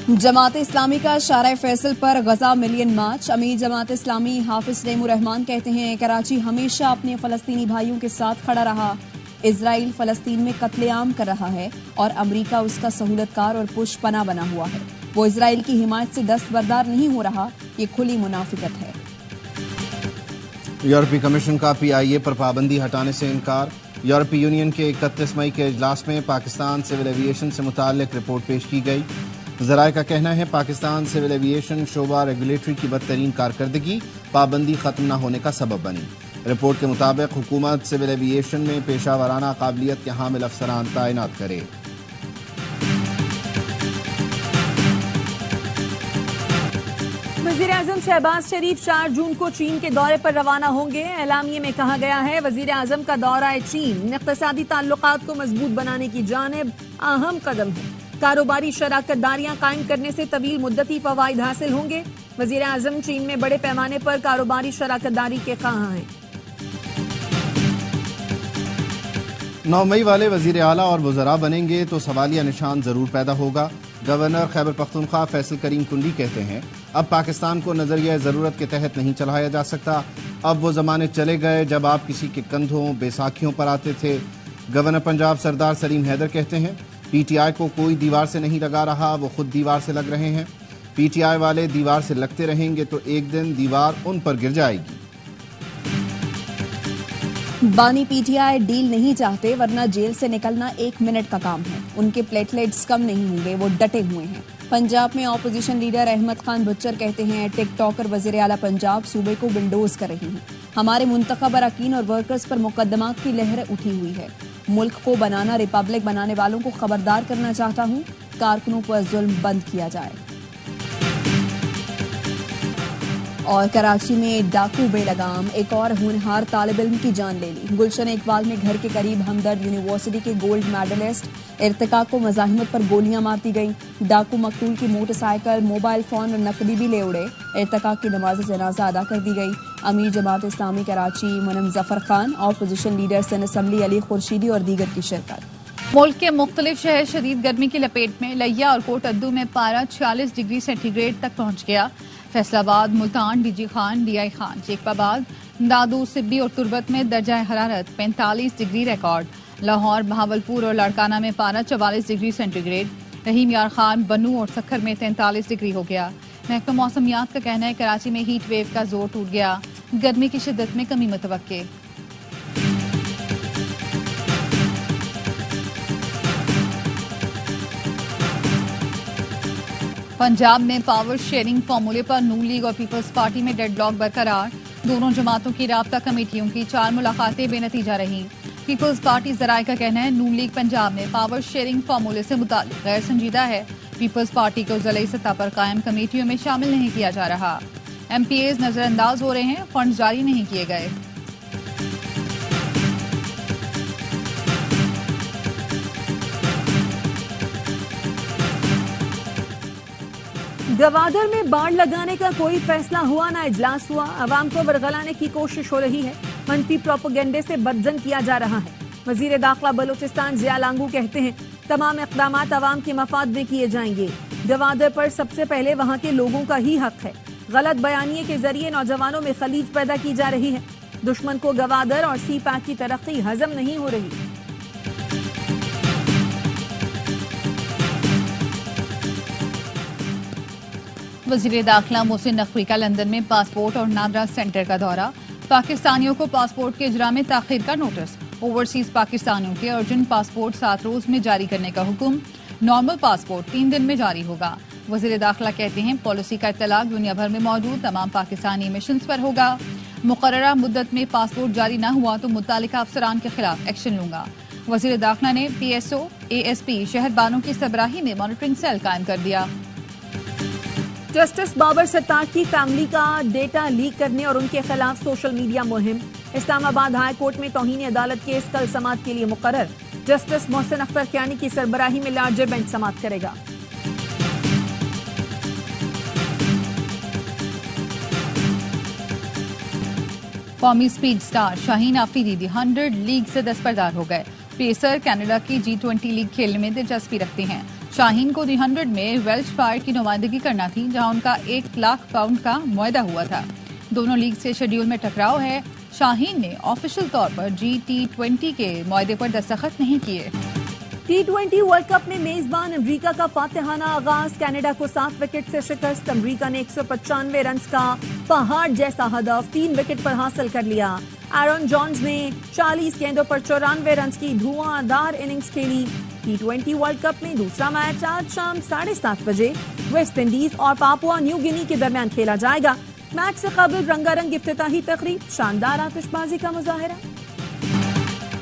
जमात इस्लामी का शारा फैसल पर गजा मिलियन मार्च। अमीर जमात इस्लामी हाफिज नईमुर रहमान कहते हैं कराची हमेशा अपने फलस्तीनी भाइयों के साथ खड़ा रहा। इजराइल फलस्तीन में कत्लेआम कर रहा है और अमरीका उसका सहूलतकार और पुशपना बना हुआ है। वो इजराइल की हिमायत से दस्तबरदार नहीं हो रहा, ये खुली मुनाफिकत है। यूरोपीय कमीशन का PIA पर पाबंदी हटाने से इनकार। यूरोपीय यूनियन के 31 मई के इजलास में पाकिस्तान सिविल एविएशन से मुताल्लिक रिपोर्ट पेश की गई। ज़राए का कहना है पाकिस्तान सिविल एविएशन शोबा रेगुलेटरी की बदतरीन कारकर्दगी पाबंदी खत्म न होने का सबब बनी। रिपोर्ट के मुताबिक हुकूमत सिविल एविएशन में पेशा वराना काबिलियत के हामिल अफसरान तैनात करे। वज़ीर-ए-आज़म शहबाज शरीफ 4 जून को चीन के दौरे पर रवाना होंगे। एलामिये में कहा गया है वज़ीर-ए-आज़म का दौरा चीन इक़्तिसादी ताल्लुकात को मजबूत बनाने की जानिब अहम कदम है। कारोबारी शराकतदारियां कायम करने से तवील मुद्दती फवाइद हासिल होंगे। वज़ीर-ए-आज़म चीन में बड़े पैमाने पर कारोबारी शराकतदारी के ख़्वाह हैं। 9 मई वाले वजीर आला और वज़रा बनेंगे तो सवालिया निशान जरूर पैदा होगा। गवर्नर खैबर पख्तूनख्वा फैसल करीम कुंडी कहते हैं अब पाकिस्तान को नजरिया जरूरत के तहत नहीं चलाया जा सकता। अब वो जमाने चले गए जब आप किसी के कंधों बैसाखियों पर आते थे। गवर्नर पंजाब सरदार सलीम हैदर कहते हैं PTI को कोई दीवार से नहीं लगा रहा, वो खुद दीवार से लग रहे हैं। PTI वाले दीवार से लगते रहेंगे तो एक दिन दीवार उन पर गिर जाएगी। बानी PTI डील नहीं चाहते वरना जेल से निकलना 1 मिनट का काम है। उनके प्लेटलेट्स कम नहीं होंगे, वो डटे हुए हैं। पंजाब में opposition leader Ahmad Khan butcher कहते हैं टिकटॉकर वज़ीर आला पंजाब सूबे को विंडोज कर रही हैं। हमारे मुंतखब अरकान और वर्कर्स पर मुकदमात की लहर उठी हुई है। मुल्क को बनाना रिपब्लिक बनाने वालों को खबरदार करना चाहता हूँ, कारकुनों पर जुल्म बंद किया जाए। और कराची में डाकू बेलगाम एक और होनहार तालिब इल्म की जान ले ली। गुलशन इकबाल में घर के करीब हमदर्द यूनिवर्सिटी के गोल्ड मेडलिस्ट इर्तिका को मज़ाहिमत पर गोलियां मारती गईं। डाकू मकतूल की मोटरसाइकिल, मोबाइल फोन और नकदी भी ले उड़े। इर्तिका की नमाज जनाजा अदा कर दी गई। अमीर जमात इस्लामी कराची मुनम जफर खान, ऑपोजिशन लीडर सन असम्बली अली खुर्शीदी और दीगर की शिरकत। मुल्क के मुख्तलिफ शहर शदीद गर्मी की लपेट में। लिया और कोट अद्दू में पारा 46 डिग्री सेंटीग्रेड तक पहुंच गया। फैसलाबाद, मुल्तान, DG खान, DI खान, जेकबाबाद, दादू, सिब्बी और तुरबत में दर्जा हरारत 45 डिग्री रिकॉर्ड। लाहौर, बहावलपुर और लड़काना में पारा 44 डिग्री सेंटीग्रेड। रहीम यार खान, बनू और सखर में 43 डिग्री हो गया। महकमा मौसमियात का कहना है कराची में हीट वेव का जोर टूट गया। गर्मी की शिद्दत में कमी मुतवक्के। पंजाब में पावर शेयरिंग फार्मूले पर नून लीग और पीपल्स पार्टी में डेडलॉक बरकरार। दोनों जमातों की राब्ता कमेटियों की 4 मुलाकातें बेनतीजा रहीं। पीपल्स पार्टी ज़राए का कहना है नून लीग पंजाब में पावर शेयरिंग फार्मूले से मुताल्लिक गैर संजीदा है। पीपल्स पार्टी को ज़िले सतह पर कायम कमेटियों में शामिल नहीं किया जा रहा। MPAs नजरअंदाज हो रहे हैं, फंड जारी नहीं किए गए। गवादर में बाढ़ लगाने का कोई फैसला हुआ ना इजलास हुआ। अवाम को बरगलाने की कोशिश हो रही है। मनफी प्रोपेगेंडे से बदजन किया जा रहा है। वजीर दाखिला बलूचिस्तान जिया लांगू कहते हैं तमाम इक़दामात अवाम के मफाद में किए जाएंगे। गवादर पर सबसे पहले वहाँ के लोगों का ही हक है। गलत बयानिए के जरिए नौजवानों में खलीज पैदा की जा रही है। दुश्मन को गवादर और CPAC की तरक्की हजम नहीं हो रही। वज़ीर दाखिला मोहसिन नकवी का लंदन में पासपोर्ट और नादरा सेंटर का दौरा। पाकिस्तानियों को पासपोर्ट के इजरा में ताखीर का नोटिस। ओवरसीज पाकिस्तानियों के अर्जेंट पासपोर्ट 7 रोज में जारी करने का हुक्म। नॉर्मल पासपोर्ट 3 दिन में जारी होगा। वज़ीर दाखिला कहते हैं पॉलिसी का इत्तलाक दुनिया भर में मौजूद तमाम पाकिस्तानी मिशंस पर होगा। मुकर्ररा मुद्दत में पासपोर्ट जारी न हुआ तो मुत्तालिका अफसरान के खिलाफ एक्शन लूंगा। वज़ीर दाखिला ने PSO ASP शहरबानों की सरबराही में मॉनिटरिंग सेल कायम कर दिया। जस्टिस बाबर सत्तार की फैमिली का डेटा लीक करने और उनके खिलाफ सोशल मीडिया मुहिम। इस्लामाबाद हाई कोर्ट में तौहीन अदालत केस कल समाअत के लिए मुकर्रर। जस्टिस मोहसिन अख्तर कियानी की सरबराही में लार्जर बेंच समाअत करेगा। कौमी speed star Shaheen Afridi 100 league से दस्तबरदार हो गए। पेसर कनाडा की G20 लीग खेलने में दिलचस्पी रखते हैं। शाहीन को दी 100 में वेल्श फायर की नुमाइंदगी करना थी, जहां उनका 1 लाख पाउंड का मुआहदा हुआ था। दोनों लीग से शेड्यूल में टकराव है। शाहीन ने ऑफिशियल तौर पर G20 के मुआहदे पर दस्तखत नहीं किए। T20 वर्ल्ड कप में मेजबान अमेरिका का फातिहाना आगाज, कनाडा को 7 विकेट से शिकस्त। अमेरिका ने 195 रन का पहाड़ जैसा हदफ 3 विकेट पर हासिल कर लिया। एरन जॉन्स ने 40 गेंदों पर 94 रन की धुआंधार इनिंग्स खेली। T20 वर्ल्ड कप में दूसरा मैच आज शाम 7:30 बजे वेस्ट इंडीज और पापुआ न्यू गिनी के दरमियान खेला जाएगा। मैच से कबल रंगारंग इफ्तिताही तकरीब, शानदार आतिशबाजी का मुजाहिरा।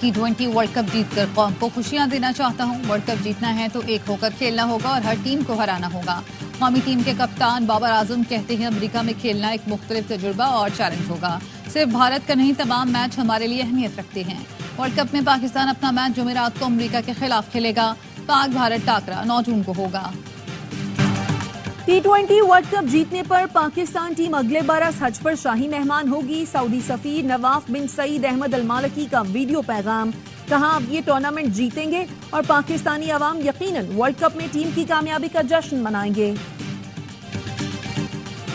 T20 वर्ल्ड कप जीतकर कौम को खुशियां देना चाहता हूं। वर्ल्ड कप जीतना है तो एक होकर खेलना होगा और हर टीम को हराना होगा। कौमी टीम के कप्तान बाबर आजम कहते हैं अमेरिका में खेलना एक मुख्तलिफ तजुर्बा और चैलेंज होगा। सिर्फ भारत का नहीं, तमाम मैच हमारे लिए अहमियत रखते हैं। वर्ल्ड कप में पाकिस्तान अपना मैच जुमेरात को अमेरिका के खिलाफ खेलेगा। पाक भारत टाकरा 9 जून को होगा। T20 वर्ल्ड कप जीतने पर पाकिस्तान टीम अगले बरस हज पर शाही मेहमान होगी। सऊदी सफीर नवाफ बिन सईद अहमद अल मालिकी का वीडियो पैगाम, कहा अब ये टूर्नामेंट जीतेंगे और पाकिस्तानी अवाम यकीनन वर्ल्ड कप में टीम की कामयाबी का जश्न मनाएंगे।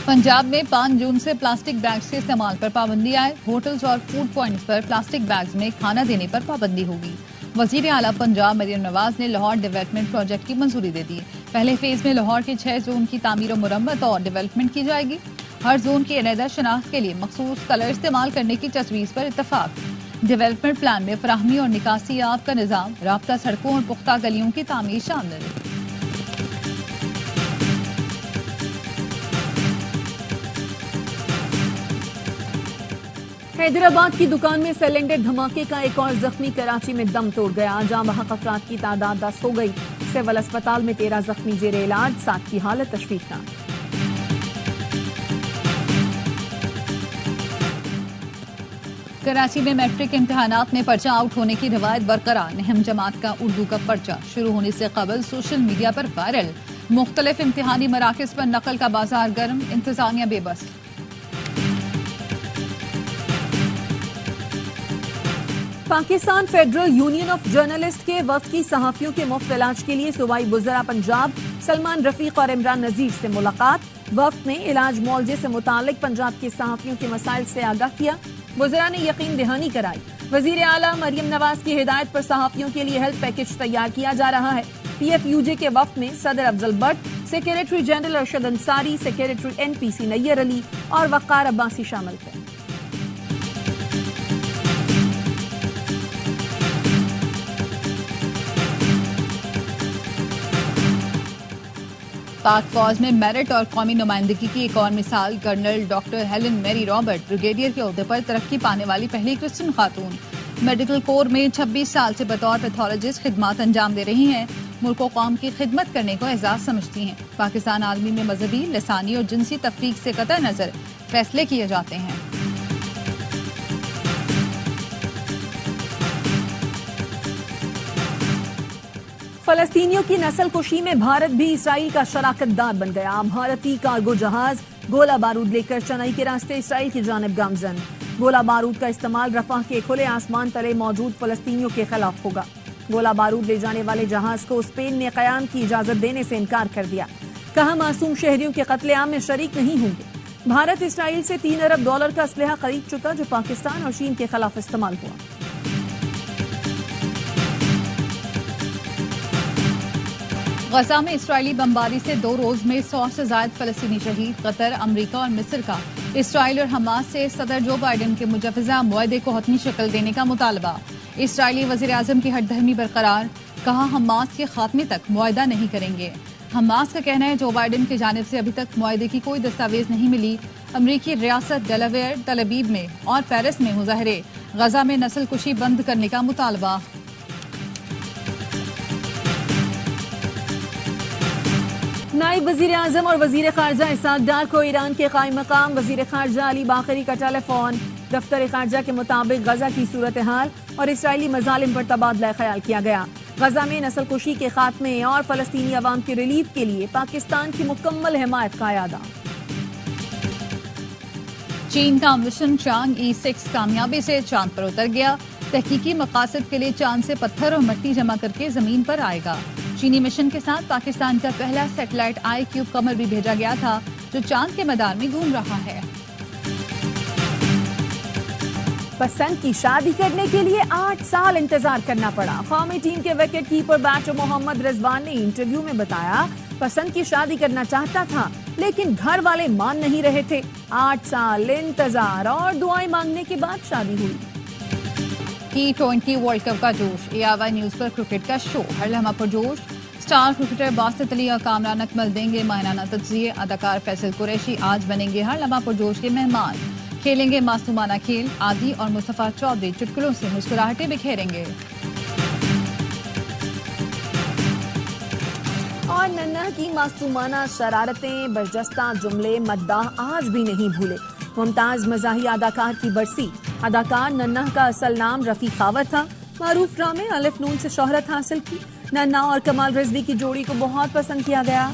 पंजाब में 5 जून से प्लास्टिक बैग्स के इस्तेमाल पर पाबंदी आए। होटल्स और फूड पॉइंट्स पर प्लास्टिक बैग्स में खाना देने पर पाबंदी होगी। वजीर आला पंजाब मरियम नवाज ने लाहौर डेवलपमेंट प्रोजेक्ट की मंजूरी दे दी। पहले फेज में लाहौर के 6 जोन की तामीर और मुरम्मत और डेवलपमेंट की जाएगी। हर जोन की अलहदा शनाख्त के लिए मखसूस कलर इस्तेमाल करने की तजवीज़ पर इत्तफाक। डेवलपमेंट प्लान में फराहमी और निकासी आब का निज़ाम, राब्ता सड़कों और पुख्ता गलियों की तामीर शामिल। हैदराबाद की दुकान में सिलेंडर धमाके का एक और जख्मी कराची में दम तोड़ गया। जाँ बहक अफराद की तादाद 10 हो गई। सिविल अस्पताल में 13 जख्मी जेरे इलाज, 7 की हालत तशवीशनाक। कराची में मैट्रिक इम्तिहानात में पर्चा आउट होने की रिवायत बरकरार। नहम जमात का उर्दू का पर्चा शुरू होने से कबल सोशल मीडिया पर वायरल। मुख्तलिफ इम्तिहानी मराकज पर नकल का बाजार गर्म, इंतजामिया बेबस। Pakistan federal union of journalist के वफ्द की सहाफियों के मुफ्त इलाज के लिए सूबाई वज़रा पंजाब सलमान रफीक और इमरान नजीर से मुलाकात। वफ्द ने इलाज मुआवजे से मुतालिक पंजाब के सहाफियों के मसाइल से आगाह किया। वज़रा ने यकीन दहानी कराई वज़ीर आला मरियम नवाज की हिदायत पर सहाफियों के लिए हेल्थ पैकेज तैयार किया जा रहा है। PFUJ के वफ्द में सदर Afzal Bhatt, secretary general Arshad Ansari, secretary NPC Nayyar Ali और वक़ार अब्बासी शामिल थे। पाक फौज में मेरिट और कौमी नुमाइंदगी की एक और मिसाल, colonel doctor Helen Mary Robert brigadier के ओहदे पर तरक्की पाने वाली पहली क्रिश्चियन खातून। मेडिकल कोर में 26 साल से बतौर पैथोलॉजिस्ट खिदमत अंजाम दे रही हैं। मुल्क और कौम की खिदमत करने को एजाज समझती हैं। पाकिस्तान आलमी में मजहबी, लसानी और जिनसी तफरीक से कतई नजर फैसले किए जाते हैं। फलस्तीनियों की नस्ल कुशी में भारत भी इसराइल का शराकतदार बन गया। भारतीय कार्गो जहाज गोला बारूद लेकर चेन्नई के रास्ते इसराइल की जानिब गामजन। गोला बारूद का इस्तेमाल रफाह के खुले आसमान तले मौजूद फलस्तीनियों के खिलाफ होगा। गोला बारूद ले जाने वाले जहाज को स्पेन ने कयाम की इजाजत देने से इनकार कर दिया। कहा मासूम शहरियों के कत्लेआम में शरीक नहीं होंगे। भारत इसराइल से $3 अरब का असलहा खरीद चुका, जो पाकिस्तान और चीन के खिलाफ इस्तेमाल हुआ। गजा में इसराइली बमबारी से 2 रोज में 100 से ज्यादा फलस्तीनी शहीद। कतर, अमरीका और मिस्र का इसराइल और हमास से सदर जो बाइडेन के मुजवजा मुआहदे को हतमी शक्ल देने का मुतालबा। इसराइली वजीर आजम की हटधर्मी बरकरार, कहा हमास के खात्मे तक मुआहदा नहीं करेंगे। हमास का कहना है जो बाइडेन की जानिब से अभी तक मुआहदे की कोई दस्तावेज नहीं मिली। अमरीकी रियासत डेलावेयर, तलबीब में और पेरिस में मुजाहरे। गजा में नस्ल कुशी बंद करने का मुतालबा। नायब वजीर आजम और वजीर खारजा इसाक डार को ईरान के कायम मकाम वजीर खारजा अली बाकरी का टेलीफोन। दफ्तर खारजा के मुताबिक गजा की सूरत हाल और इसराइली मजालिम पर तबादला ख्याल किया गया। गजा में नस्ल कुशी के खात्मे और फलस्तीनी अवाम की रिलीफ के लिए पाकिस्तान की मुकम्मल हिमायत का यादा। चीन का मिशन चांग E6 कामयाबी से चांद पर उतर गया। तहकीकी मकासद के लिए चांद से पत्थर और मिट्टी जमा करके जमीन पर आएगा। चीनी मिशन के साथ पाकिस्तान का पहला सैटेलाइट IQ कमर भी भेजा गया था, जो चांद के मैदान में घूम रहा है। पसंद की शादी करने के लिए 8 साल इंतजार करना पड़ा। कौमी टीम के wicket keeper batter Mohammad Rizwan ने इंटरव्यू में बताया, पसंद की शादी करना चाहता था लेकिन घर वाले मान नहीं रहे थे। 8 साल इंतजार और दुआएं मांगने के बाद शादी हुई। T20 वर्ल्ड कप का जोश, ARY न्यूज पर क्रिकेट का शो, हर लम्हा पर जोश। स्टार क्रिकेटर बासित अली और कामरान अकमल देंगे माहिराना तज्जिए। अदाकार फैसल कुरैशी आज बनेंगे हर लम्हा पर जोश के मेहमान। खेलेंगे मासूमाना खेल। आदि और मुस्तफा चौधरी चुटकुलों से मुस्कुराहटें बिखेरेंगे। और नन्ना की मासूमाना शरारतें, बरजस्ता जुमले मद्दाह आज भी नहीं भूले। मुमताज मज़ाही अदाकार की बरसी। अदाकार नन्ना का असल नाम रफी खावर था। मारूफ ड्रामे अलिफ नून से शोहरत हासिल की। नन्ना और कमाल रिजवी की जोड़ी को बहुत पसंद किया गया।